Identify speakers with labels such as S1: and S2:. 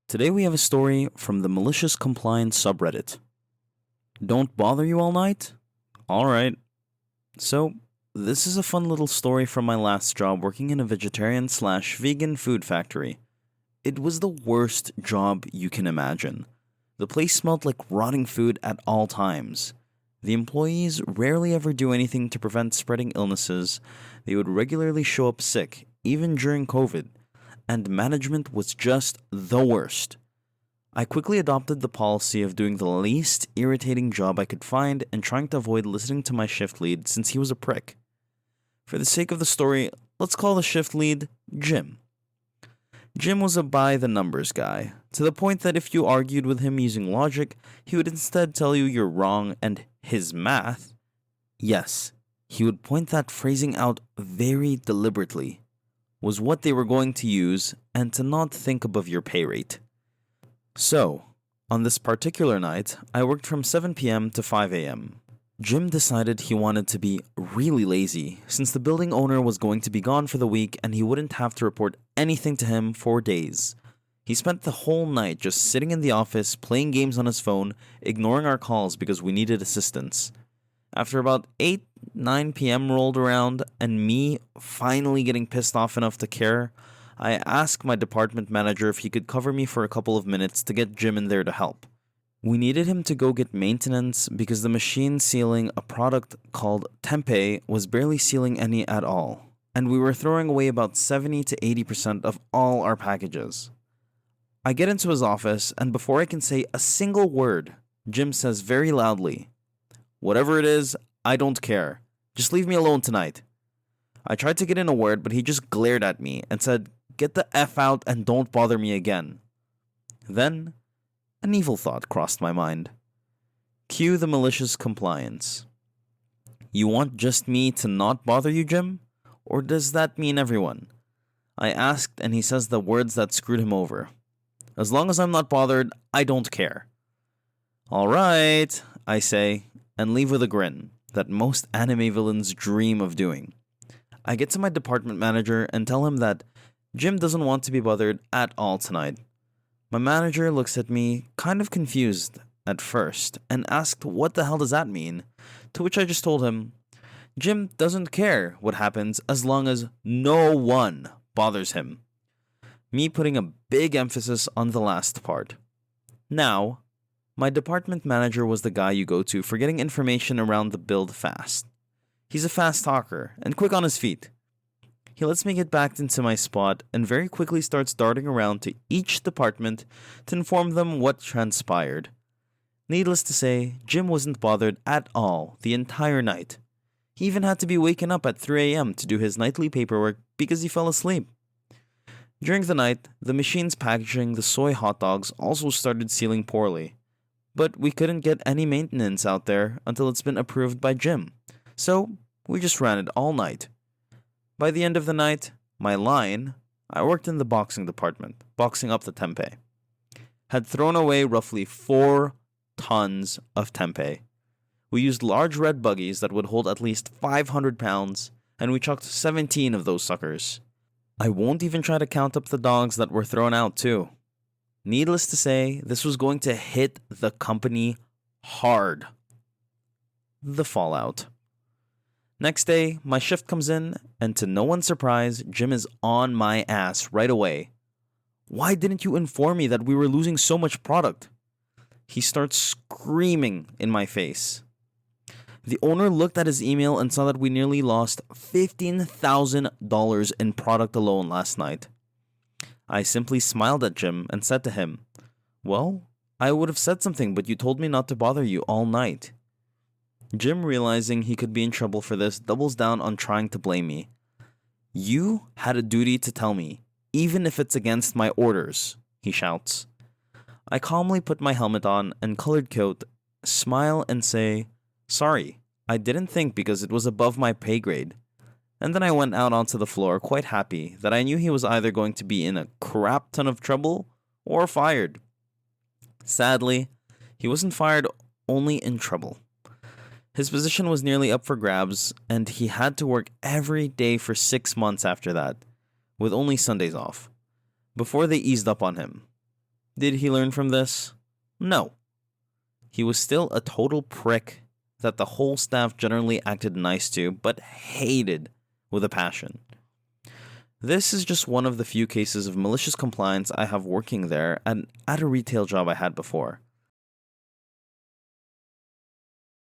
S1: Today we have a story from the MaliciousCompliance subreddit. Don't bother you all night? Alright. So, this is a fun little story from my last job working in a vegetarian/vegan food factory. It was the worst job you can imagine. The place smelled like rotting food at all times. The employees rarely ever do anything to prevent spreading illnesses. They would regularly show up sick, even during COVID. And management was just the worst. I quickly adopted the policy of doing the least irritating job I could find and trying to avoid listening to my shift lead since he was a prick. For the sake of the story, let's call the shift lead Jim. Jim was a by-the-numbers guy, to the point that if you argued with him using logic, he would instead tell you you're wrong and his math. Yes, he would point that phrasing out very deliberately. Was what they were going to use and to not think above your pay rate. So, on this particular night, I worked from 7 p.m. to 5 a.m. Jim decided he wanted to be really lazy since the building owner was going to be gone for the week and he wouldn't have to report anything to him for days. He spent the whole night just sitting in the office, playing games on his phone, ignoring our calls because we needed assistance. After about 8-9 p.m. rolled around and me finally getting pissed off enough to care, I asked my department manager if he could cover me for a couple of minutes to get Jim in there to help. We needed him to go get maintenance because the machine sealing a product called tempeh was barely sealing any at all, and we were throwing away about 70 to 80% of all our packages. I get into his office, and before I can say a single word, Jim says very loudly, "Whatever it is, I don't care. Just leave me alone tonight." I tried to get in a word, but he just glared at me and said, "Get the F out and don't bother me again." Then, an evil thought crossed my mind. Cue the malicious compliance. You want just me to not bother you, Jim? Or does that mean everyone? I asked, and he says the words that screwed him over. As long as I'm not bothered, I don't care. Alright, I say, and leave with a grin that most anime villains dream of doing. I get to my department manager and tell him that Jim doesn't want to be bothered at all tonight. My manager looks at me kind of confused at first and asked what the hell does that mean, to which I just told him, Jim doesn't care what happens as long as no one bothers him. Me putting a big emphasis on the last part. Now, my department manager was the guy you go to for getting information around the build fast. He's a fast talker and quick on his feet. He lets me get back into my spot and very quickly starts darting around to each department to inform them what transpired. Needless to say, Jim wasn't bothered at all the entire night. He even had to be waken up at 3 a.m. to do his nightly paperwork because he fell asleep. During the night, the machines packaging the soy hot dogs also started sealing poorly. But we couldn't get any maintenance out there until it's been approved by Jim. So, we just ran it all night. By the end of the night, my line, I worked in the boxing department, boxing up the tempeh, had thrown away roughly 4 tons of tempeh. We used large red buggies that would hold at least 500 pounds, and we chucked 17 of those suckers. I won't even try to count up the dogs that were thrown out too. Needless to say, this was going to hit the company hard. The fallout. Next day, my shift comes in, and to no one's surprise, Jim is on my ass right away. Why didn't you inform me that we were losing so much product? He starts screaming in my face. The owner looked at his email and saw that we nearly lost $15,000 in product alone last night. I simply smiled at Jim and said to him, "Well, I would have said something, but you told me not to bother you all night." Jim, realizing he could be in trouble for this, doubles down on trying to blame me. "You had a duty to tell me, even if it's against my orders," he shouts. I calmly put my helmet on and colored coat, smile and say, "Sorry, I didn't think because it was above my pay grade." And then I went out onto the floor quite happy that I knew he was either going to be in a crap ton of trouble or fired. Sadly, he wasn't fired, only in trouble. His position was nearly up for grabs, and he had to work every day for 6 months after that, with only Sundays off, before they eased up on him. Did he learn from this? No. He was still a total prick that the whole staff generally acted nice to, but hated with a passion. This is just one of the few cases of malicious compliance I have working there and at a retail job I had before.